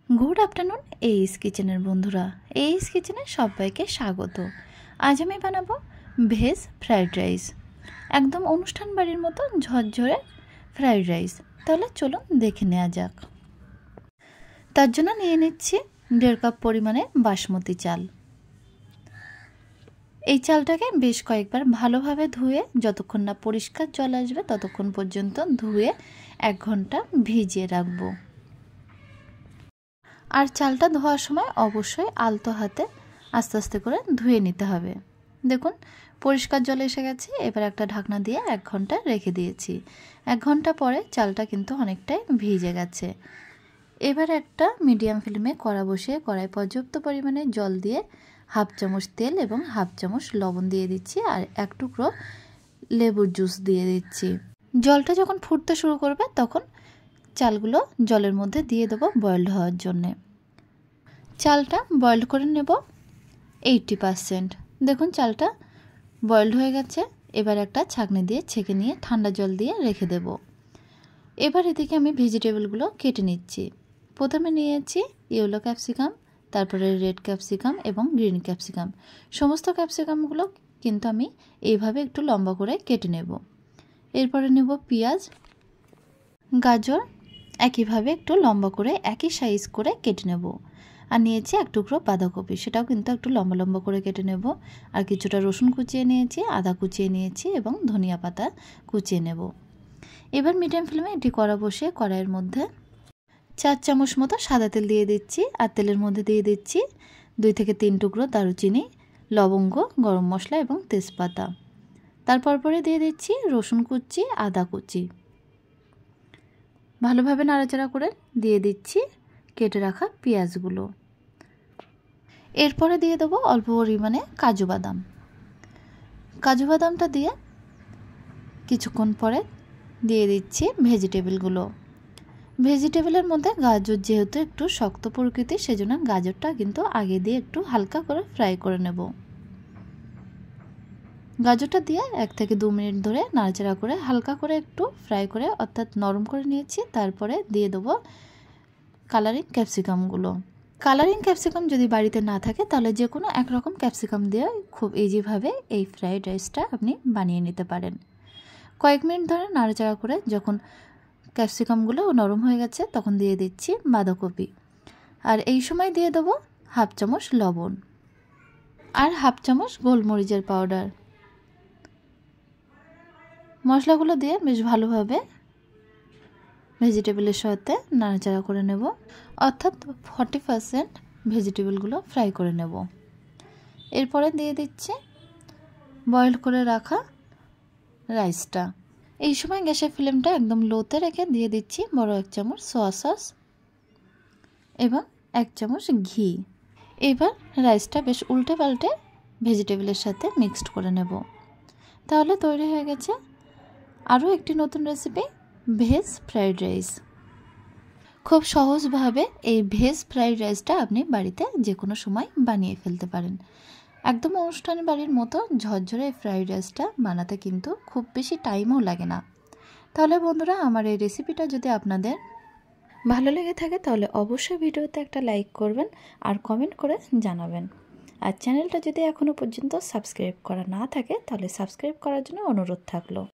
Good afternoon S किचेनर बंधुरा S किचेने सबाइके स्वागत। आज आमी बानाबो भेज फ्राइड राइस, एकदम अनुष्ठान बाड़ीर मतो झरझरे फ्राइड राइस। ताहले चलुन देखे नेওয়া যাক। तार जोन्नो निये निচ্ছি 1.5 কাপ परिमाणे बासमती चाल। এই চালটাকে বেশ কয়েকবার ভালোভাবে ধুয়ে যতক্ষণ না পরিষ্কার জল আসবে ততক্ষণ পর্যন্ত ধুয়ে 1 ঘন্টা ভিজিয়ে রাখবো। আর চালটা ধোয়ার সময় অবশ্যই আলতো হাতে আস্তে আস্তে করে ধুয়ে নিতে হবে। দেখুন পরিষ্কার জল এসে গেছে। এবার একটা ঢাকনা দিয়ে 1 ঘন্টা রেখে দিয়েছি। 1 ঘন্টা পরে চালটা কিন্তু অনেকটাই ভিজে গেছে। এবার একটা মিডিয়াম ফ্লেমে কড়া বসিয়ে কড়াই পর্যাপ্ত পরিমাণে জল দিয়ে হাফ চামচ তেল এবং হাফ চামচ লবণ দিয়ে দিচ্ছি আর 1 টুকরো লেবুর জুস দিয়ে দিচ্ছি। জলটা যখন ফুটতে শুরু করবে তখন চালগুলো জলের মধ্যে দিয়ে দেব বয়েলড হওয়ার জন্য। চালটা বয়েলড করে নেব 80%। দেখুন চালটা বয়েলড হয়ে গেছে। এবার একটা ছাঁকনি দিয়ে ছেঁকে নিয়ে ঠান্ডা জল দিয়ে রেখে দেব। এবার এদিকে আমি ভেজিটেবলগুলো কেটে নিচ্ছি। প্রথমে নিয়েছি ইয়েলো ক্যাপসিকাম, তারপরে রেড ক্যাপসিকাম এবং গ্রিন ক্যাপসিকাম। সমস্ত ক্যাপসিকামগুলো কিন্তু আমি এইভাবে একটু লম্বা করে কেটে নেব। এরপরে নেব পেঁয়াজ, গাজর একইভাবে একটু লম্বা করে একই সাইজ করে কেটে নেব। আর নিয়েছি 1 টুকরো বাঁধাকপি, সেটাও কিন্তু একটু লম্বা লম্বা করে কেটে নেব। আর কিছুটা রসুন কুচিয়ে নিয়েছি, আদা কুচিয়ে নিয়েছি এবং ধনিয়া পাতা কুচিয়ে নেব। এবার মিডিয়াম ফ্লেমে এটি কড়া বসিয়ে কড়াইয়ের মধ্যে 4 চামচ মতো সাদা তেল দিয়ে দিচ্ছি। আর তেলের মধ্যে দিয়ে দিচ্ছি 2 থেকে 3 টুকরো দারুচিনি, লবঙ্গ, গরম মশলা এবং তেজপাতা। তারপর পরে দিয়ে দিচ্ছি রসুন কুচি, আদা কুচি। ভালোভাবে নাড়াচাড়া করে দিয়ে দিচ্ছি কেটে রাখা পেঁয়াজগুলো। এরপরে দিয়ে দেবো অল্প পরিমাণে কাজু বাদাম। কাজু বাদামটা দিয়ে কিছুক্ষণ পরে দিয়ে দিচ্ছি ভেজিটেবলগুলো। ভেজিটেবলের মধ্যে গাজর যেহেতু একটু শক্ত প্রকৃতির, সেজন্য গাজরটা কিন্তু আগে দিয়ে একটু হালকা করে ফ্রাই করে নেব। গাজরটা দিয়ে 1 থেকে 2 মিনিট ধরে নাড়াচাড়া করে হালকা করে একটু ফ্রাই করে অর্থাৎ নরম করে নিয়েছি। তারপরে দিয়ে দেবো কালারিং ক্যাপসিকামগুলো। কালারিং ক্যাপসিকাম যদি বাড়িতে না থাকে তাহলে যে কোনো এক রকম ক্যাপসিকাম দিয়ে খুব ইজিভাবে এই ফ্রাইড রাইসটা আপনি বানিয়ে নিতে পারেন। কয়েক মিনিট ধরে নাড়াচাড়া করে যখন ক্যাপসিকামগুলো নরম হয়ে গেছে তখন দিয়ে দিচ্ছি বাঁধাকপি। আর এই সময় দিয়ে দেবো হাফ চামচ লবণ আর হাফ চামচ গোলমরিচের পাউডার। মশলাগুলো দিয়ে বেশ ভালোভাবে ভেজিটেবলের সাথে নাড়াচাড়া করে নেব, অর্থাৎ 40% ভেজিটেবলগুলো ফ্রাই করে নেব। এরপরে দিয়ে দিচ্ছি বয়েল করে রাখা রাইসটা। এই সময় গ্যাসের ফ্লেমটা একদম লোতে রেখে দিয়ে দিচ্ছি বড় 1 চামচ সয়া সস এবং 1 চামচ ঘি। এবার রাইসটা বেশ উল্টে পাল্টে ভেজিটেবলের সাথে মিক্সড করে নেব। তাহলে তৈরি হয়ে গেছে আরও একটি নতুন রেসিপি, ভেজ ফ্রাইড রাইস। খুব সহজভাবে এই ভেজ ফ্রাইড রাইসটা আপনি বাড়িতে যে কোনো সময় বানিয়ে ফেলতে পারেন। একদম অনুষ্ঠান বাড়ির মতো ঝরঝরে এই ফ্রাইড রাইসটা বানাতে কিন্তু খুব বেশি টাইমও লাগে না। তাহলে বন্ধুরা আমার এই রেসিপিটা যদি আপনাদের ভালো লেগে থাকে তাহলে অবশ্যই ভিডিওতে একটা লাইক করবেন আর কমেন্ট করে জানাবেন। আর চ্যানেলটা যদি এখনও পর্যন্ত সাবস্ক্রাইব করা না থাকে তাহলে সাবস্ক্রাইব করার জন্য অনুরোধ থাকলো।